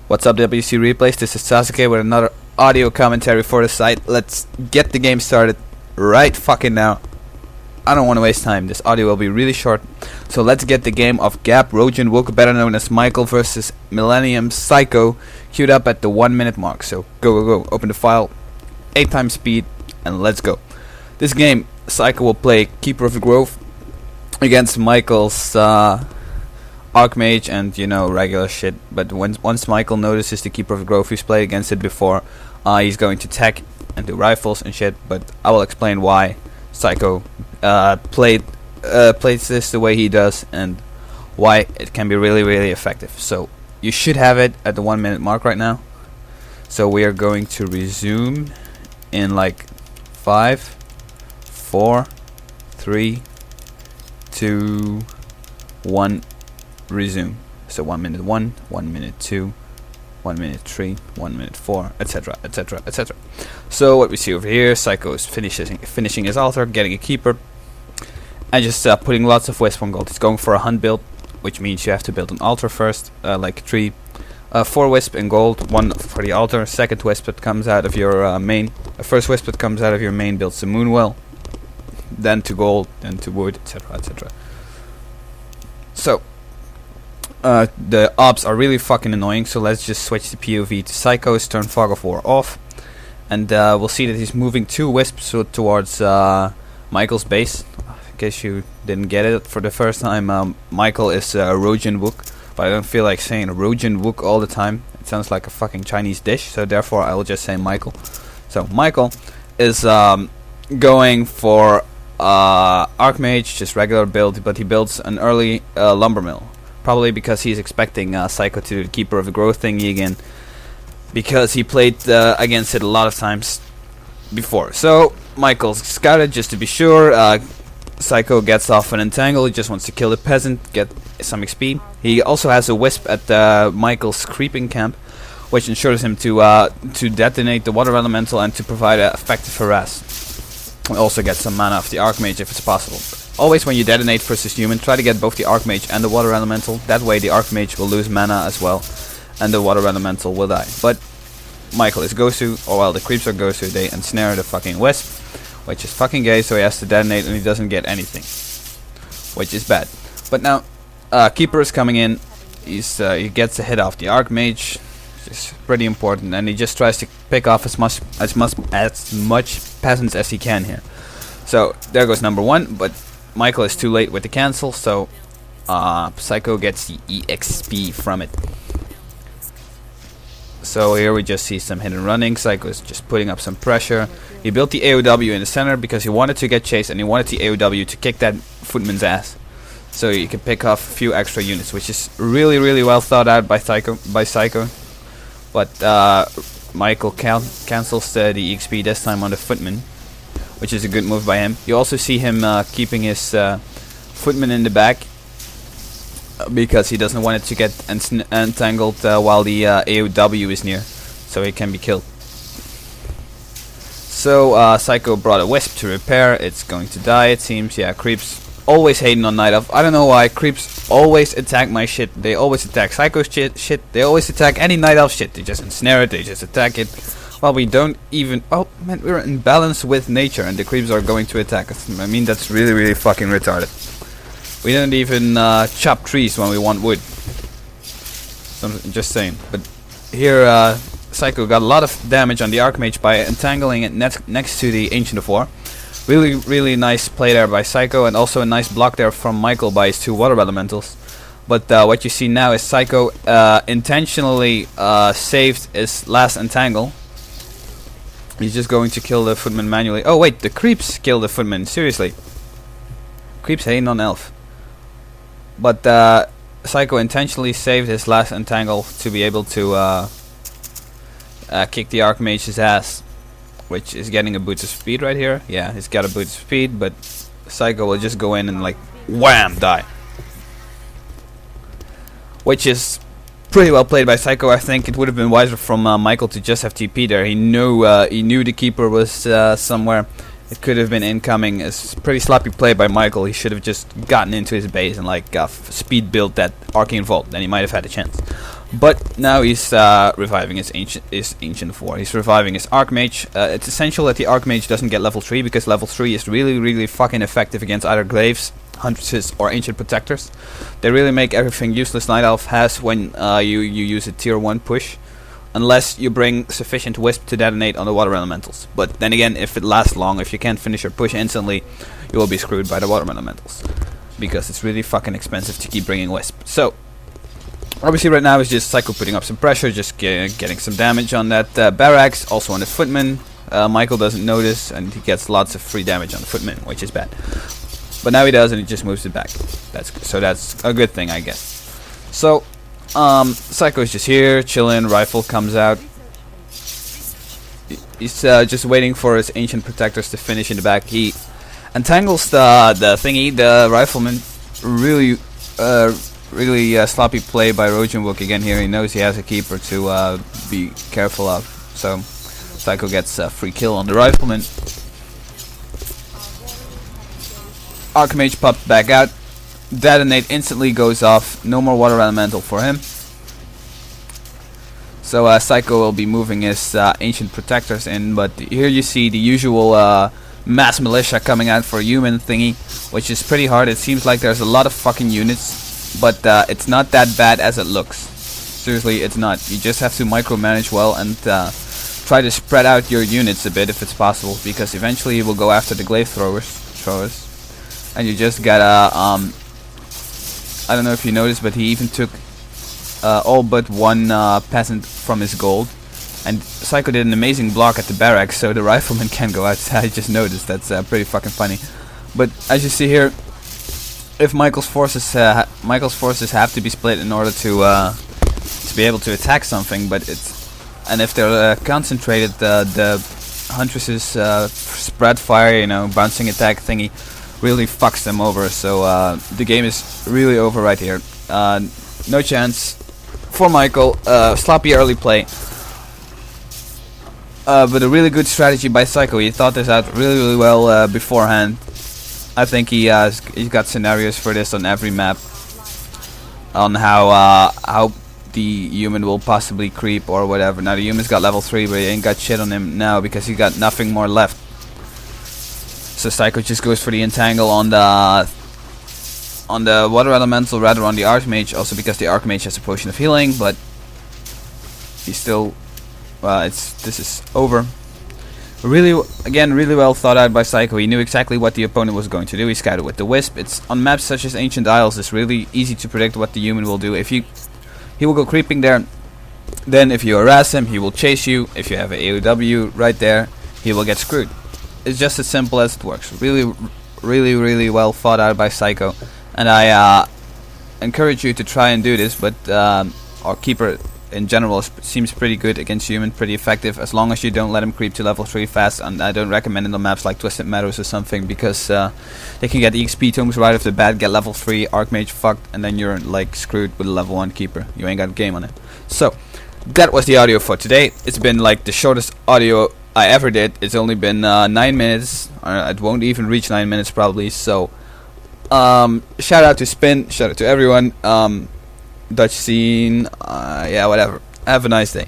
What's up, WCReplays? This is Sasuke with another audio commentary for the site. Let's get the game started right fucking now. I don't want to waste time. This audio will be really short. So let's get the game of GaB.RohJinWook, better known as Michael versus Millennium PsykO, queued up at the 1 minute mark. So go. Open the file, 8 times speed, and let's go. This game, PsykO will play Keeper of the Grove against Michael's Archmage and, you know, regular shit. But once Michael notices the Keeper of the Grove, he's played against it before, he's going to tech and do rifles and shit. But I will explain why PsykO plays this the way he does and why it can be really effective. So you should have it at the 1 minute mark right now. So we are going to resume in like 5, 4, 3, 2, 1. Resume. So 1 minute 1, 1 minute 2, 1 minute 3, 1 minute 4, etc. So what we see over here, PsykO is finishing his altar, getting a keeper, and just putting lots of wisp on gold. He's going for a hunt build, which means you have to build an altar first, like 4 wisp in gold, 1 for the altar, second wisp that comes out of your first wisp that comes out of your main builds the moonwell, then to gold, then to wood, etc. So the ops are really fucking annoying, so let's just switch the POV to PsykOs, turn Fog of War off, and we'll see that he's moving 2 wisps towards Michael's base. In case you didn't get it for the first time, Michael is WCR, but I don't feel like saying WCR all the time. It sounds like a fucking Chinese dish, so therefore I will just say Michael. So Michael is going for Archmage, just regular build, but he builds an early lumber mill. Probably because he's expecting PsykO to do the Keeper of the Grove thingy again, because he played against it a lot of times before. So Michael's scouted just to be sure. PsykO gets off an entangle. He just wants to kill the peasant, get some XP. He also has a wisp at Michael's creeping camp, which ensures him to detonate the water elemental and to provide an effective harass. He also gets some mana off the Archmage if it's possible. Always when you detonate versus human, try to get both the Archmage and the Water Elemental. That way the Archmage will lose mana as well, and the Water Elemental will die. But Michael is Gosu, or while the creeps are Gosu, they ensnare the fucking Wisp, which is fucking gay, so he has to detonate and he doesn't get anything, which is bad. But now, Keeper is coming in, he gets a hit off the Archmage, which is pretty important, and he just tries to pick off as much peasants as he can here. So there goes number 1, but Michael is too late with the cancel, so PsykO gets the EXP from it. So here we just see some hidden running. PsykO is just putting up some pressure. He built the AOW in the center because he wanted to get chased and he wanted the AOW to kick that footman's ass, so you can pick off a few extra units, which is really well thought out by PsykO. But Michael cancels the EXP this time on the footman, which is a good move by him. You also see him keeping his footman in the back because he doesn't want it to get entangled while the AOW is near, so he can be killed. So PsykO brought a wisp to repair. It's going to die, it seems. Yeah, creeps always hating on Night Elf. I don't know why. Creeps always attack my shit. They always attack PsykO's shit. They always attack any Night Elf shit. They just ensnare it. They just attack it. Well, we don't even... Oh, man, we're in balance with nature, and the creeps are going to attack us. I mean, that's really fucking retarded. We don't even chop trees when we want wood. Just saying. But here, PsykO got a lot of damage on the Archmage by entangling it next to the Ancient of War. Really nice play there by PsykO, and also a nice block there from Michael by his 2 water elementals. But what you see now is PsykO intentionally saved his last entangle. He's just going to kill the footman manually. Oh wait, the creeps kill the footman. Seriously. Creeps hating on Elf. But PsykO intentionally saved his last entangle to be able to kick the Archmage's ass, which is getting a boost of speed right here. Yeah, he's got a boost of speed, but PsykO will just go in and like wham, die. Which is pretty well played by PsykO. I think it would have been wiser from Michael to just have TP there. He knew the keeper was somewhere. It could have been incoming. It's pretty sloppy play by Michael. He should have just gotten into his base and like speed built that Arcane Vault. Then he might have had a chance. But now he's reviving his ancient 4. He's reviving his Archmage. It's essential that the Archmage doesn't get level 3, because level 3 is really fucking effective against either glaives, huntresses, or ancient protectors. They really make everything useless Night Elf has when you use a tier 1 push, unless you bring sufficient wisp to detonate on the water elementals. But then again, if it lasts long, if you can't finish your push instantly, you will be screwed by the water elementals, because it's really fucking expensive to keep bringing wisp. So obviously right now is just PsykO putting up some pressure, just getting some damage on that barracks, also on the footman. Michael doesn't notice, and he gets lots of free damage on the footman, which is bad. But now he does, and he just moves it back. That's a good thing, I guess. So PsykO is just here, chilling. Rifle comes out. He's just waiting for his ancient protectors to finish in the back. He entangles the rifleman. Really sloppy play by WCReplays again here. He knows he has a keeper to be careful of. So PsykO gets a free kill on the rifleman. Archmage pops back out. Detonate instantly goes off. No more water elemental for him. So PsykO will be moving his ancient protectors in, but here you see the usual mass militia coming out for a human thingy, which is pretty hard. It seems like there's a lot of fucking units, but it's not that bad as it looks. Seriously, it's not. You just have to micromanage well and try to spread out your units a bit if it's possible, because eventually you will go after the glaive throwers, and you just gotta I don't know if you noticed, but he even took all but one peasant from his gold, and PsykO did an amazing block at the barracks, so the rifleman can't go outside. I just noticed. That's pretty fucking funny. But as you see here, if Michael's forces have to be split in order to be able to attack something, but and if they're concentrated, the huntresses spread fire, you know, bouncing attack thingy really fucks them over. So the game is really over right here. No chance for Michael. Sloppy early play, but a really good strategy by PsykO. He thought this out really well beforehand. I think he's got scenarios for this on every map, on how the human will possibly creep or whatever. Now the human's got level 3, but he ain't got shit on him now because he got nothing more left. So PsykO just goes for the entangle on the water elemental rather on the Archmage, also because the Archmage has a potion of healing, but he's still this is over. Really well thought out by PsykO. He knew exactly what the opponent was going to do. He scouted with the Wisp. It's on maps such as Ancient Isles, it's really easy to predict what the human will do. If he will go creeping there, then if you harass him, he will chase you. If you have an AOW right there, he will get screwed. It's just as simple as it works. Really well thought out by PsykO, and I encourage you to try and do this. But our keeper in general seems pretty good against human, pretty effective, as long as you don't let him creep to level 3 fast. And I don't recommend it on maps like Twisted Meadows or something, because they can get EXP tomes right off the bat, get level 3 Archmage fucked, and then you're like screwed with a level 1 keeper. You ain't got a game on it. So that was the audio for today. It's been like the shortest audio I ever did. It's only been 9 minutes. It won't even reach 9 minutes probably. So shout out to Spin, shout out to everyone. Dutch scene, yeah, whatever. Have a nice day.